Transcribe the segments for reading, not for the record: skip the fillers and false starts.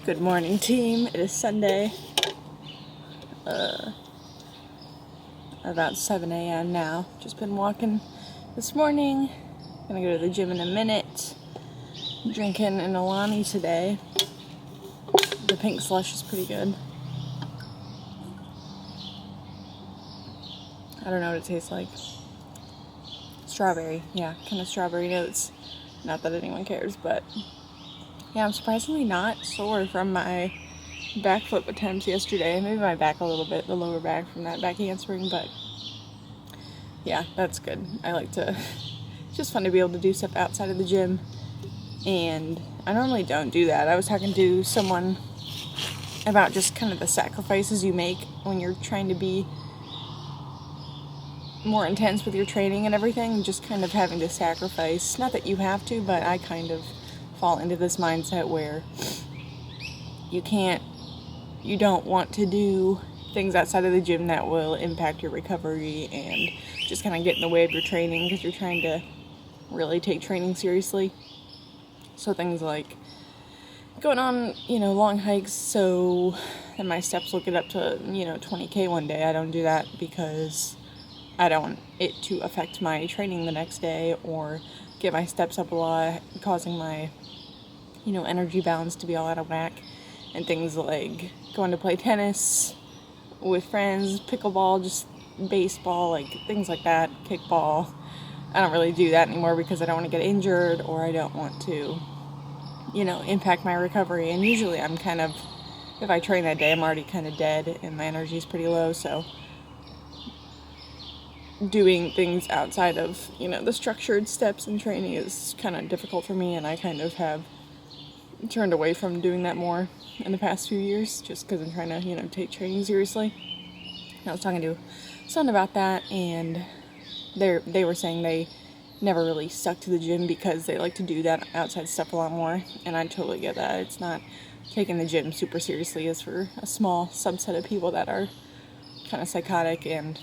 Good morning, team. It is Sunday. About 7 a.m. now. Just been walking this morning. Gonna go to the gym in a minute. Drinking an Alani today. The pink slush is pretty good. I don't know what it tastes like. Strawberry. Yeah, kind of strawberry notes. Not that anyone cares, but yeah, I'm surprisingly not sore from my backflip attempts yesterday. Maybe my back a little bit, the lower back from that back handspring, but yeah, that's good. I like to, it's just fun to be able to do stuff outside of the gym, and I normally don't do that. I was talking to someone about just kind of the sacrifices you make when you're trying to be more intense with your training and everything, just kind of having to sacrifice. Not that you have to, but I kind of fall into this mindset where you don't want to do things outside of the gym that will impact your recovery and just kind of get in the way of your training because you're trying to really take training seriously. So things like going on, long hikes so that my steps will get up to, 20K one day. I don't do that because I don't want it to affect my training the next day or get my steps up a lot, causing my, energy balance to be all out of whack. And things like going to play tennis with friends, pickleball, just baseball, like things like that, kickball. I don't really do that anymore because I don't want to get injured or I don't want to, impact my recovery. And usually I'm if I train that day, I'm already kind of dead and my energy is pretty low. So doing things outside of, the structured steps in training is kind of difficult for me, and I kind of have turned away from doing that more in the past few years just because I'm trying to, take training seriously. And I was talking to someone about that, and they were saying they never really stuck to the gym because they like to do that outside stuff a lot more, and I totally get that. It's not taking the gym super seriously is for a small subset of people that are kind of psychotic, and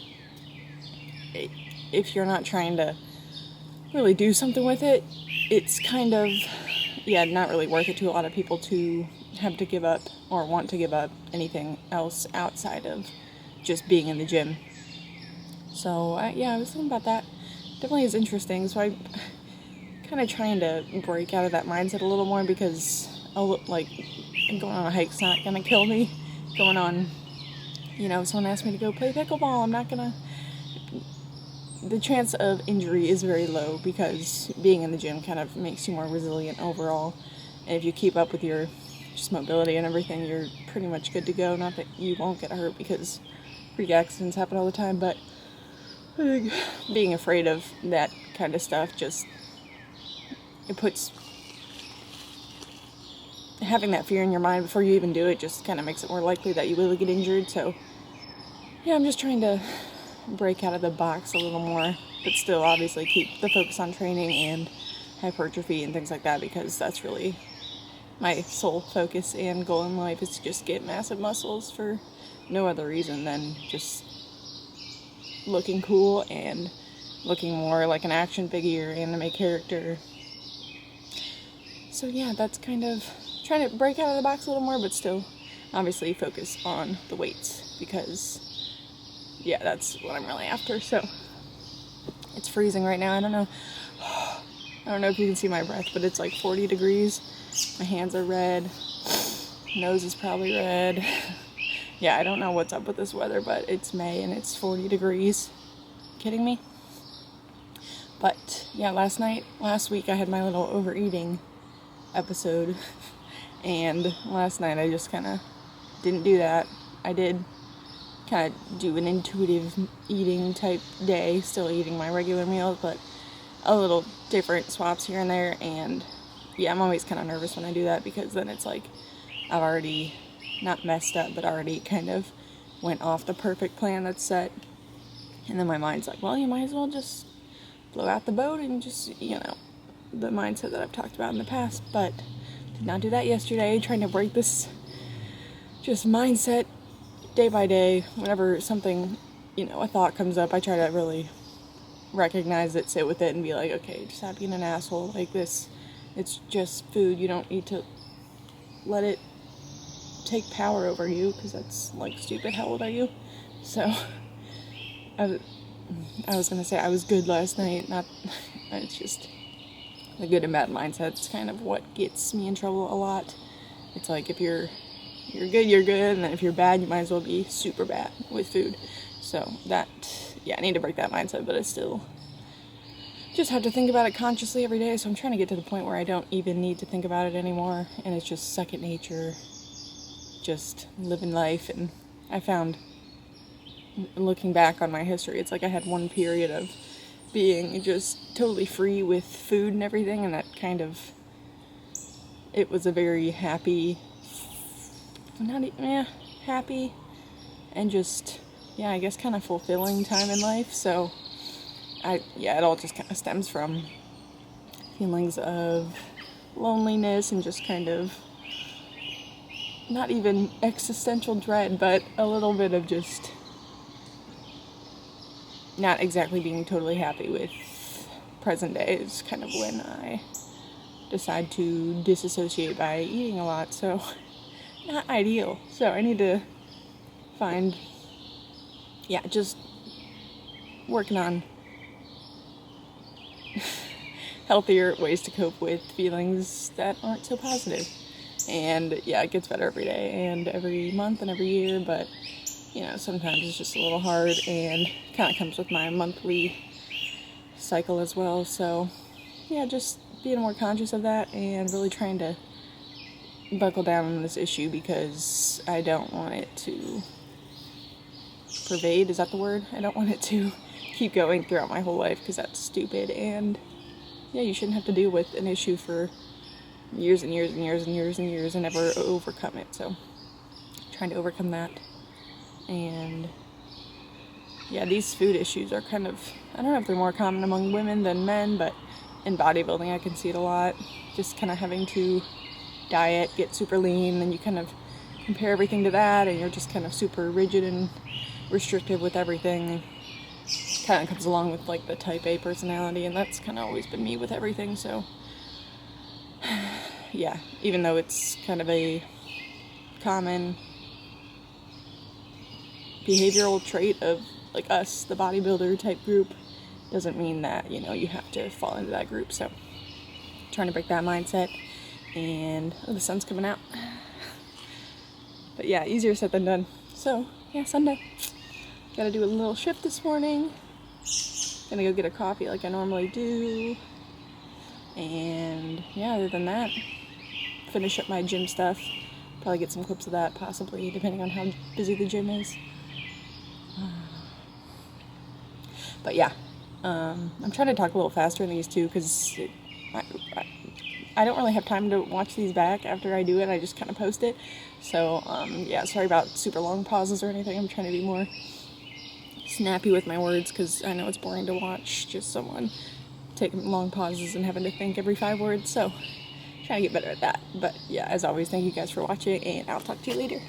if you're not trying to really do something with it, it's kind of, not really worth it to a lot of people to have to give up or want to give up anything else outside of just being in the gym. So, I was thinking about that. Definitely is interesting. So I'm kind of trying to break out of that mindset a little more because, going on a hike's not going to kill me. Going on, if someone asked me to go play pickleball, I'm not going to... The chance of injury is very low because being in the gym kind of makes you more resilient overall. And if you keep up with your just mobility and everything, you're pretty much good to go. Not that you won't get hurt because freak accidents happen all the time, but being afraid of that kind of stuff having that fear in your mind before you even do it just kind of makes it more likely that you will get injured. So I'm just trying to break out of the box a little more, but still obviously keep the focus on training and hypertrophy and things like that, because that's really my sole focus and goal in life, is to just get massive muscles for no other reason than just looking cool and looking more like an action figure, anime character. So that's kind of trying to break out of the box a little more, but still obviously focus on the weights because that's what I'm really after. So it's freezing right now. I don't know if you can see my breath, but it's like 40 degrees. My hands are red. Nose is probably red. I don't know what's up with this weather, but it's May and it's 40 degrees. Kidding me? But last week I had my little overeating episode, and last night I just kind of didn't do that. I did kind of do an intuitive eating type day, still eating my regular meals, but a little different swaps here and there. And I'm always kind of nervous when I do that because then it's like I've already not messed up, but already kind of went off the perfect plan that's set, and then my mind's like, well, you might as well just blow out the boat and just the mindset that I've talked about in the past. But did not do that yesterday. Trying to break this just mindset day by day. Whenever something, a thought comes up, I try to really recognize it, sit with it, and be like, okay, just stop being an asshole like this. It's just food. You don't need to let it take power over you, because that's like stupid. How old are you? So I was gonna say I was good last night. Not, it's just the good and bad mindset's kind of what gets me in trouble a lot. It's like if you're good, you're good, and then if you're bad, you might as well be super bad with food. So that, yeah, I need to break that mindset, but I still just have to think about it consciously every day. So I'm trying to get to the point where I don't even need to think about it anymore, and it's just second nature, just living life. And I found, looking back on my history, it's like I had one period of being just totally free with food and everything, and that kind of, it was a very happy, happy and just, yeah, I guess kind of fulfilling time in life. So it all just kind of stems from feelings of loneliness and just kind of, not even existential dread, but a little bit of just not exactly being totally happy with present day is kind of when I decide to disassociate by eating a lot. So not ideal. So I need to find, just working on healthier ways to cope with feelings that aren't so positive. And it gets better every day and every month and every year, but sometimes it's just a little hard, and kind of comes with my monthly cycle as well. So just being more conscious of that and really trying to buckle down on this issue, because I don't want it to pervade, is that the word? I don't want it to keep going throughout my whole life, because that's stupid. And you shouldn't have to deal with an issue for years and years and years and years and years and never overcome it. So trying to overcome that. And these food issues are kind of, I don't know if they're more common among women than men, but in bodybuilding I can see it a lot. Just kind of having to diet, get super lean, and you kind of compare everything to that, and you're just kind of super rigid and restrictive with everything. Kind of comes along with like the type A personality, and that's kind of always been me with everything. So even though it's kind of a common behavioral trait of like us, the bodybuilder type group, doesn't mean that you have to fall into that group. So trying to break that mindset. And the sun's coming out, but easier said than done. So Sunday, gotta do a little shift this morning. Gonna go get a coffee like I normally do, and other than that, finish up my gym stuff. Probably get some clips of that, possibly, depending on how busy the gym is. But I'm trying to talk a little faster in these too, because I don't really have time to watch these back after I do it. I just kind of post it. So sorry about super long pauses or anything. I'm trying to be more snappy with my words, because I know it's boring to watch just someone taking long pauses and having to think every 5 words. So trying to get better at that. But as always, thank you guys for watching, and I'll talk to you later.